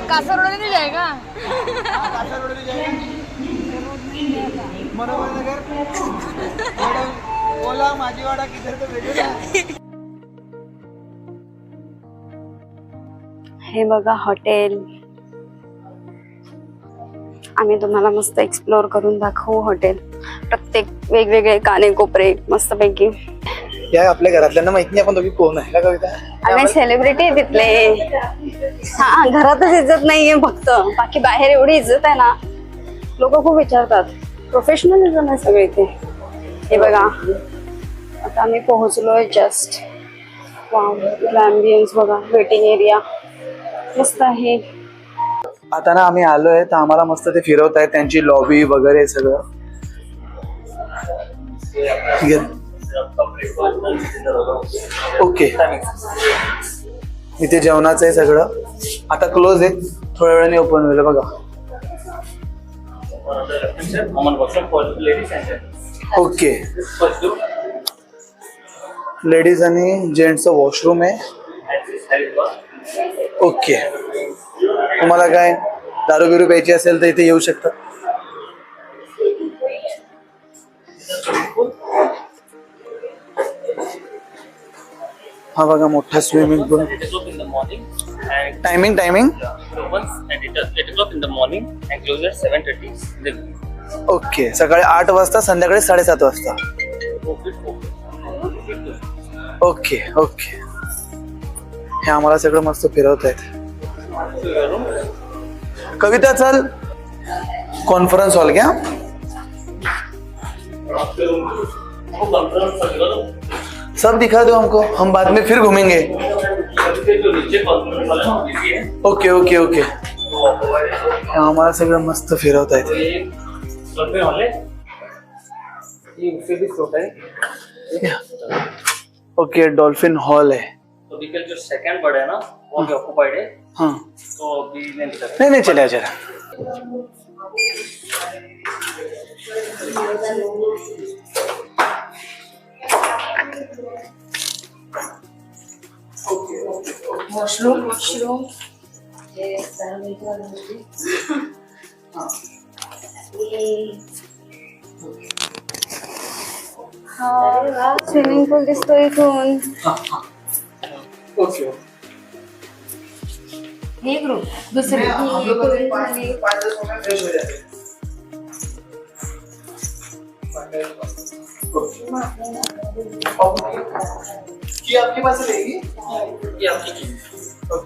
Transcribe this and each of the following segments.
कासरवाडी नहीं जाएगा? कासरवाडी जाएगा, मनोहर नगर, ओला माझीवाडा किधर तो भेटू ना. हे बघा हॉटेल. आम्ही तुम्हाला मस्त एक्सप्लोर करून दाखवू हॉटेल. प्रत्येक वेगवेगळे काने कोपरे मस्तपैकी. या आपल्या घरातल्यांना माहित नाही आपण दोघी कोण आहे का कविता. आम्ही सेलिब्रिटी तिथले. हा घरातच इज्जत नाहीये फक्त, बाकी बाहेर एवढी इज्जत आहे ना. लोक खूप विचारतात. प्रोफेशनलिझम आहे सगळे इथे. हे बघा आता आम्ही पोहोचलोय जस्ट. वाव अँबियन्स बघा. वेटिंग एरिया मस्त आहे. आता ना आम्ही आलोय तर आम्हाला मस्त ते फिरवत आहेत, त्यांची लॉबी वगैरे सगळं. ठीक आहे ओके. इथे जेवणाचं आहे सगळं. आता क्लोज आहे, थोड्या वेळाने ओपन होईल बघा. ओके लेडीज आणि जेंट्सचं वॉशरूम आहे. ओके तुम्हाला काय दारू बिरू प्यायची असेल तर इथे येऊ शकता. हा बघा मोठा स्विमिंग पूल. टायमिंग 7:30. ओके सकाळी 8 वाजता संध्याकाळी 7:30 वाजता. ओके ओके हे आम्हाला सगळं मस्त फिरवत आहेत. कविता चल कॉन्फ्रेंस हॉल क्या. सब दिखा दो हमको, हम बाद में फिर घूमेंगे. ओके ओके ओके आम्हाला सगळं मस्त फिरवत आहेत. ओके डॉल्फिन हॉल है. तो जो सेकंड बर्ड है ना वो अभी ऑक्युपाइड है. हाँ तो अभी नहीं दिखा. नहीं चले चला. वॉशरूम स्विमिंग पूल दिसतो इथून. ओके हे ग्रुप दुसरी फ्रेश हो जाते. की आपके पास रहेगी. ये आपकी की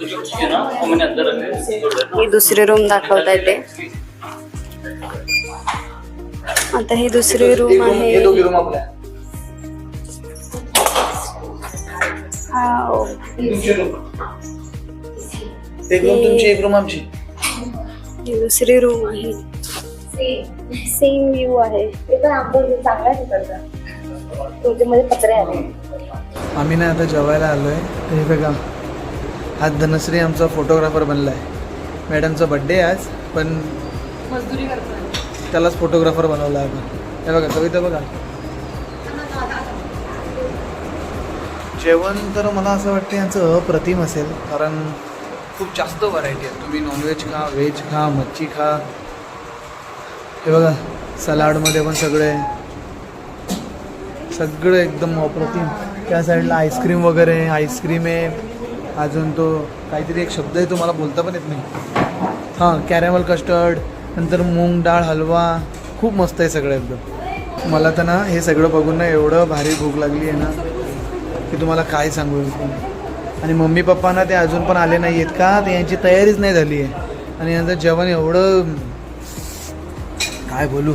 जो की है ना वो मैंने अंदर रखे. ही दुसरी रूम दाखवता येते. आता ही दुसरी रूम आहे. ये दोघी रूम आपल्या. एक रूम तुमची एक रूम आमची. ही दुसरी रूम आहे. सेम व्ह्यू आहे. आम्ही ना आता जेवायला आलोय. हे बघा हा धनश्री आमचा फोटोग्राफर बनलाय. मॅडमचा बर्थडे आज पण मजदूरी करतोय. त्यालाच फोटोग्राफर बनवला आपण. हे बघा कविता बघा. जेवण तर मला असं वाटतं यांचं अप्रतिम असेल, कारण खूप जास्त व्हरायटी आहे. तुम्ही नॉनव्हेज खा, व्हेज खा, मच्छी खा. हे बघा सलाडमध्ये पण सगळं एकदम अप्रतिम. त्या साईडला आईस्क्रीम वगैरे. आईस्क्रीम आहे. अजून तो काहीतरी एक शब्द आहे तो मला बोलता पण येत नाही. हां कॅरेमल कस्टर्ड. नंतर मूग डाळ हलवा. खूप मस्त आहे सगळं एकदम. मला तर ना हे सगळं बघून ना एवढं भारी भूक लागली आहे ना की तुम्हाला काय सांगू. आणि मम्मी पप्पांना ते अजून पण आले नाही आहेत का, ते यांची तयारीच नाही झाली आहे. आणि यांचं जेवण एवढं काय बोलू.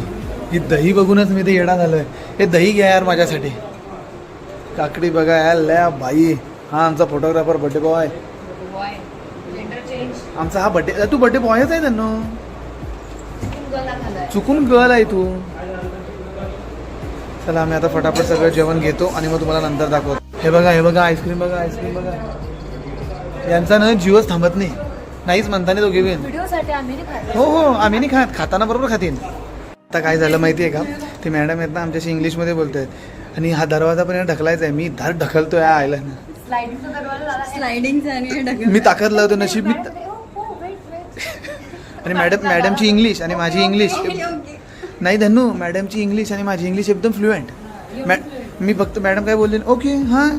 ही दही बघूनच मी ते येडा झालो आहे. हे दही घ्या यार माझ्यासाठी. काकडी बघा यार लया बाई. हा आमचा फोटोग्राफर बर्थडे बॉय. आमचा हा बर्थडे. तू बर्थडे बॉयच आहे त्यांना. चुकून गर्ल आहे तू. चला आम्ही आता फटाफट सगळं जेवण घेतो आणि मग तुम्हाला नंतर दाखवतो. हे बघा आईस्क्रीम बघा. आईस्क्रीम बघा. यांचा ना जीवच थांबत नाही. नाहीच म्हणता नाही दोघे बिन. हो आम्ही नाही खात. खाताना बरोबर खातीन. आता काय झालं माहिती आहे का, ते मॅडम आहेत ना आमच्याशी इंग्लिशमध्ये बोलत आहेत. आणि हा दरवाजा पण ढकलायचा आहे. मी धर ढकलतो या आयला ना. स्लायडिंग मी ताकद लावतो. नशीब मी आणि मॅडमची इंग्लिश आणि माझी इंग्लिश नाही धनू, मॅडमची इंग्लिश आणि माझी इंग्लिश एकदम फ्लुएंट. मी फक्त मॅडम काय बोलले ओके हां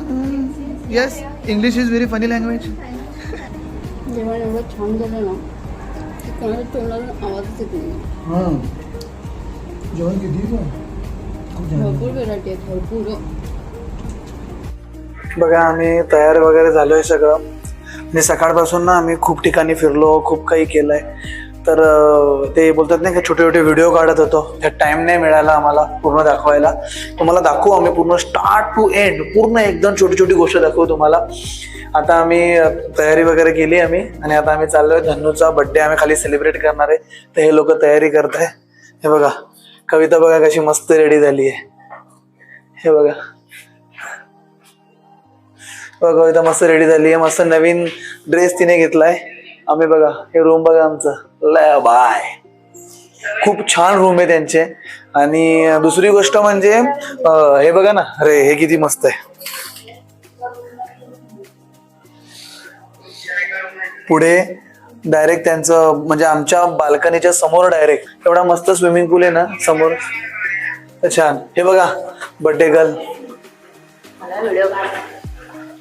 yes English is very funny language. जेवण एवढं छान झालं ना की कोणाच्या तोंडाला आवाजच येत नाही. हां जेवण किती भरपूर व्हेरायटी आहेत, भरपूर. बघा आम्ही तयार वगैरे झालोय सगळं. म्हणजे सकाळपासून ना आम्ही खूप ठिकाणी फिरलो, खूप काही केलंय. तर ते बोलतात नाही का छोटे छोटे व्हिडिओ काढत होतो, त्यात टाइम नाही मिळाला आम्हाला पूर्ण दाखवायला. तुम्हाला दाखवू आम्ही पूर्ण स्टार्ट टू एंड, पूर्ण एकदम छोटी छोटी गोष्ट दाखवू तुम्हाला. आता आम्ही तयारी वगैरे केली आम्ही आणि आता आम्ही चाललोय. धन्नूचा बर्थडे आम्ही खाली सेलिब्रेट करणार आहे, तर हे लोक तयारी करत आहे. हे बघा कविता बघा कशी मस्त रेडी झाली आहे. हे बघा कविता मस्त रेडी झाली आहे, मस्त नवीन ड्रेस तिने घेतलाय. आम्ही बघा हे रूम बघा आमचं, लय बाय खूप छान रूम आहे त्यांचे. आणि दुसरी गोष्ट म्हणजे हे बघा ना, अरे हे किती मस्त आहे. पुढे डायरेक्ट त्यांचं म्हणजे आमच्या बाल्कनीच्या समोर डायरेक्ट एवढा मस्त स्विमिंग पूल आहे ना समोर, छान. हे बघा बर्थडे गर्ल,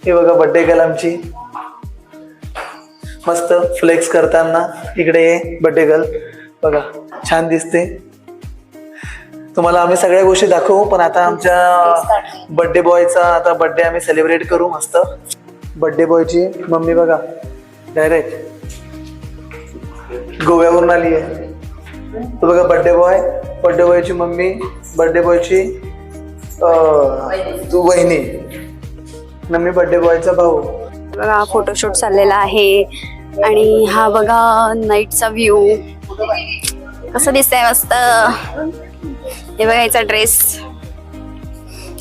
हे बघा बर्थडे गर्ल आमची मस्त फ्लेक्स करताना. इकडे ये बर्थडे गर्ल बघा छान दिसते. तुम्हाला आम्ही सगळ्या गोष्टी दाखवू, पण आता आमच्या बर्थडे बॉयचा आता बर्थडे आम्ही सेलिब्रेट करू मस्त. बर्थडे बॉयची मम्मी बघा डायरेक्ट गोव्यावरून आली आहे. तो बघा बर्थडे बॉयची मम्मी, बर्थडे बॉयची तू वहिनी, मम्मी बर्थडे बॉयचा भाऊ. बघा फोटोशूट चाललेला आहे आणि हा बघा नाईटचा व्ह्यू कसं दिसतंय मस्त. हे बघा याचा ड्रेस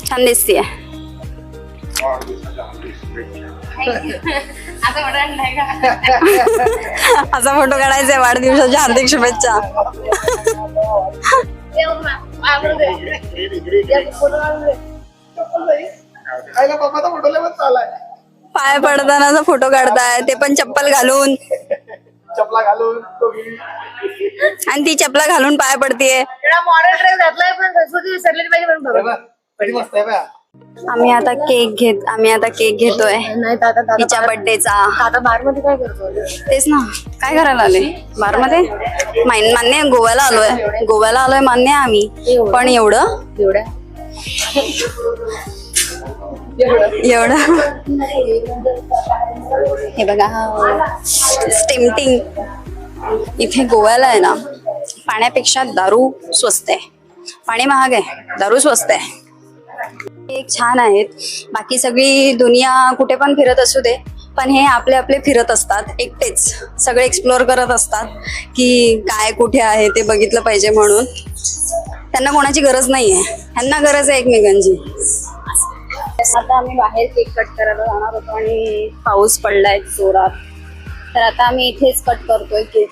छान दिसते. असा फोटो काढायचा वाढदिवसाच्या हार्दिक शुभेच्छा. पाय पडतानाचा फोटो काढताय, ते पण चप्पल घालून. आणि ती चपला घालून पाय पडतीये. मॉडर्न ड्रेस घातलाय पण संस्कृती विसरलेली पाहिजे. आम्ही आता केक घेतोय तिच्या बर्थडेचा. आता बार मध्ये काय करतो? तेच ना, काय करायला आले बार मध्ये? मान्य गोव्याला आलोय मान्य आम्ही, पण एवढं हे बघा स्टेम्पटिंग. इथे गोव्याला आहे ना पाण्यापेक्षा दारू स्वस्त आहे. पाणी महाग आहे, दारू स्वस्त आहे. एक छान आहेत. बाकी सगळी दुनिया कुठे पण फिरत असू दे, पण हे आपले आपले फिरत असतात एकटेच, सगळे एक्सप्लोअर करत असतात की काय कुठे आहे ते बघितलं पाहिजे म्हणून. त्यांना कोणाची गरज नाहीये, ह्यांना गरज आहे एकमेकांची. आता आम्ही बाहेर केक कट करायला जाणार होतो आणि पाऊस पडलाय जोरात, तर आता आम्ही इथेच कट करतोय केक.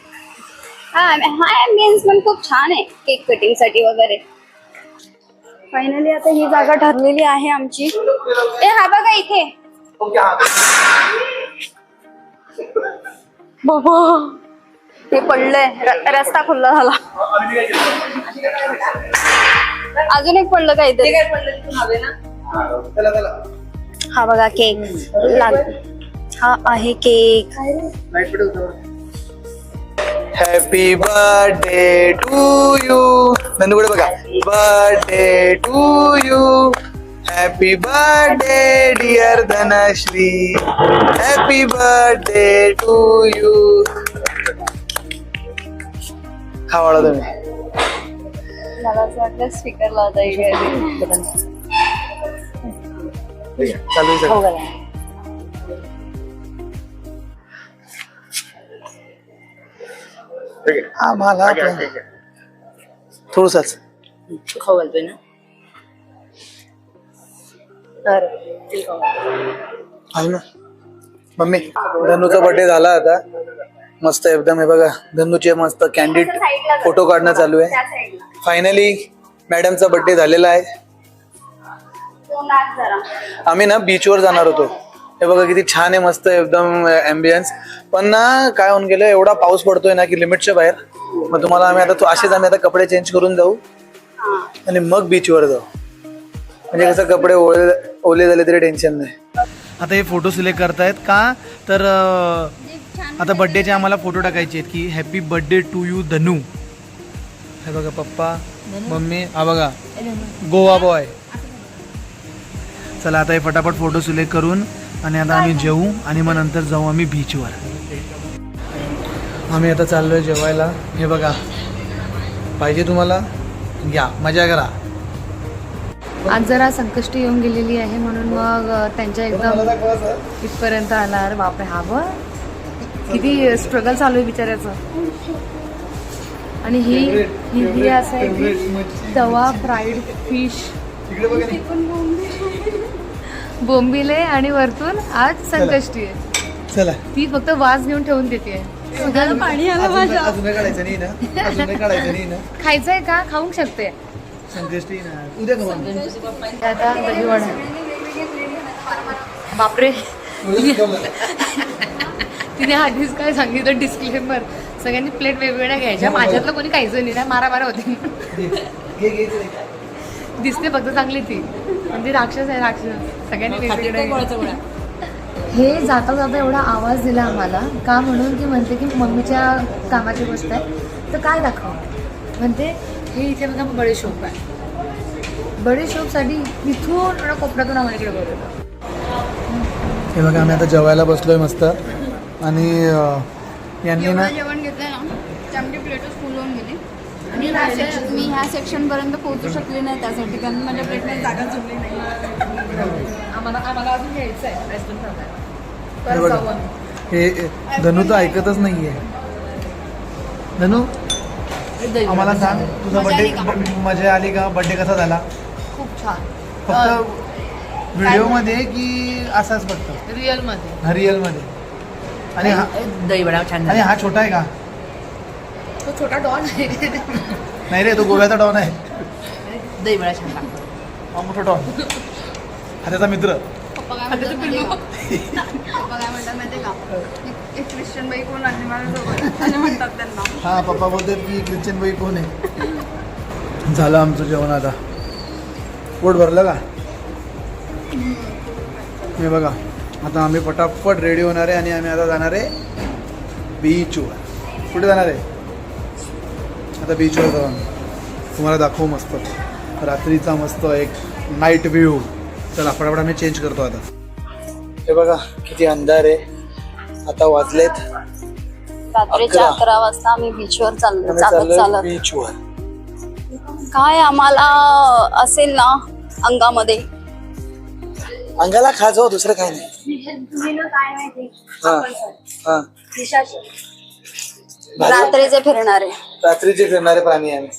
हा ॲम्बियन्स पण खूप छान आहे केक कटिंग साठी वगैरे. फायनली आता ही जागा ठरलेली आहे आमची. हा बघा इथे बाबा हे पडलंय, रस्ता खुला झाला. अजून एक पडलं काहीतरी. हा बघा केक हा आहे cake. Happy birthday to you. नंदूकडे बघा, birthday to you. Happy birthday dear Dhanashree. Happy birthday to you. खावाळा तुम्ही. मला असं वाटलं स्पीकर लावता येईल. चालू आहे. आम्हाला थोडसाच खाऊ घालतोय ना. आहे ना मम्मी. धनूचा बर्थडे झाला आता मस्त एकदम. हे बघा धनूचे मस्त कॅन्डिड फोटो काढणं चालू आहे. फायनली मॅडमचा बर्थडे झालेला आहे. आम्ही ना बीचवर जाणार होतो, हे बघा किती छान आहे, मस्त एकदम ॲम्बियन्स. पण ना काय होऊन गेलं, एवढा पाऊस पडतोय ना की लिमिटच्या बाहेर. मग तुम्हाला आम्ही आता कपडे चेंज करून जाऊ आणि मग बीचवर जाऊ. म्हणजे कसं कपडे ओले झाले तरी टेन्शन नाही. आता हे फोटो सिलेक्ट करतायत का तर आता बड्डेचे आम्हाला फोटो टाकायचे आहेत की हॅपी बर्थडे टू यू धनू. हे बघा पप्पा मम्मी, हा बघा गोवा बॉय. चला आता हे फटाफट फोटो सिलेक्ट करून आणि आता आम्ही जेवू आणि मग नंतर जाऊ आम्ही बीचवर. आम्ही आता चाललोय जेवायला. हे बघा, पाहिजे तुम्हाला घ्या, मजा करा. आज जरा संकष्टी येऊन गेलेली आहे म्हणून मग त्यांच्या एकदम इथपर्यंत आला. अरे बापरे, हा बघ किती स्ट्रगल चालू आहे बिचाऱ्याचं. आणि ही असं आहे की तवा फ्राईड फिश बोंबिले आणि वरतून आज संकष्टी आहे. चला ती फक्त वास घेऊन ठेवून देते. पाणी आलं माझ्या. अजून काढायचं नाही ना, अजून काढायचं नाही ना. खायचंय का, खाऊ शकते. संकष्टी ना उद्या खाऊ. आता दहीवडा. बापरे, तिने आधीच काय सांगितलं डिस्क्लेमर, सगळ्यांनी प्लेट वेगवेगळ्या घ्यायच्या. माझ्यातलं कोणी खायचं नाही, मारा होती. दिसते फक्त चांगली ती, पण ती राक्षस आहे, राक्षस. सगळ्यांनी वेगवेगळ्या. हे जाता जाता एवढा आवाज दिला आम्हाला का म्हणून की म्हणते की मम्मीच्या कामाची गोष्ट आहे तर काय दाखव म्हणते. हे इथे बघा बडेशोप आहे. बडेशोपसाठी इथून एवढा कोपऱ्यातून आम्हाला इकडे बोलवलं. हे बघा आम्ही आता जेवायला बसलोय मस्त. आणि यांनी ना जेवण घेतलं ना त्यामध्ये प्लेटच फुल होऊन गेली. आणि मी ह्या सेक्शन पर्यंत पोहोचू शकले नाही त्यासाठी, कारण माझ्या प्लेटमध्ये जागा जुळली नाही. आम्हाला अजून घ्यायचं आहे रेस्टॉरंट. हे बघा, हे धनू तर ऐकतच नाहीये. धनू आम्हाला सांग, तुझा बर्थडे मजा आली का? बर्थडे कसा झाला? खूप छान. फक्त व्हिडिओ मध्ये की असाच फक्त रिअल मध्ये? रिअल मध्ये. आणि दहीवडा छान. आणि हा छोटा आहे का? तो छोटा डॉन आहे. नाही रे, तो गोव्याचा डॉन आहे. दहीवडा छान लागतो. हा मोठा डॉन, हा त्याचा मित्र. पप्पा काय म्हणतात माहिती का, एक ख्रिश्चन बाई कोण आली माझ्यासोबत आणि म्हणतात त्यांना. हा पप्पा बोलतात की ख्रिश्चन बाई कोण आहे. झालं आमचं जेवण. आता पोट भरलं का? हे बघा, आता आम्ही फटाफट रेडी होणार आहे आणि आम्ही आता जाणार आहे बीचवर. कुठे जाणार आहे? आता बीचवर जाऊ. तुम्हाला दाखवू मस्त रात्रीचा मस्त एक नाईट व्ह्यू. चला फटाफट आम्ही चेंज करतो आता. हे बघा किती अंधार आहे. आता वाजलेत रात्रीच्या 11 वाजता आम्ही बीचवर चालत बीचवर. काय आम्हाला असेल ना अंगामध्ये, अंगाला खा जाऊ, दुसरं काय नाही. हा हा रात्रीचे फिरणारे रात्रीचे फिरणारे प्राणी आम्ही.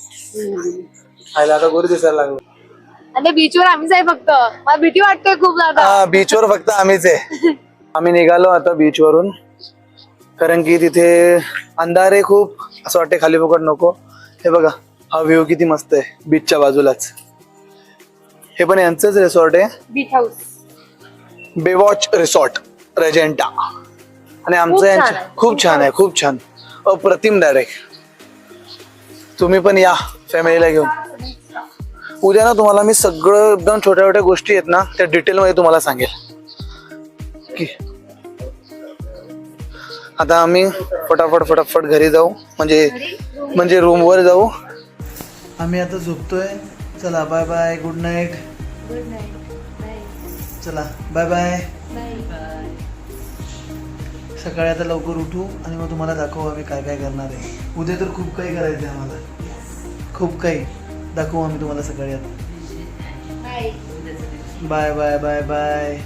खायला आता गोरी दिसायला लागलो. आणि बीचवर आम्हीच आहे फक्त. मला भीती वाटते खूप जादा. हा बीचवर फक्त आम्हीच आहे. आम्ही निघालो आता बीचवरून, कारण की तिथे अंधार आहे खूप. असं वाटते खाली फुकट नको. हे बघा हा व्ह्यू किती मस्त आहे बीचच्या बाजूलाच. हे पण यांचंच रिसॉर्ट आहे, beach house. Baywatch resort Regenta. आणि आमचं खूप छान यांचं आहे. खूप छान आहे, खूप छान, अप्रतिम डायरेक्ट. तुम्ही पण या फॅमिलीला घेऊन. उद्या ना तुम्हाला मी सगळं एकदम छोट्या छोट्या गोष्टी आहेत ना त्या डिटेलमध्ये तुम्हाला सांगेल की. आता आम्ही फटाफट घरी जाऊ, म्हणजे रूमवर जाऊ. आम्ही आता झोपतोय. चला बाय बाय, गुड नाईट. चला बाय बाय. सकाळी आता लवकर उठू आणि मग तुम्हाला दाखवू आम्ही काय काय करणार आहे. उद्या तर खूप काही करायचं आहे आम्हाला, खूप काही दाखवू आम्ही तुम्हाला सकाळी. आता बाय बाय बाय बाय.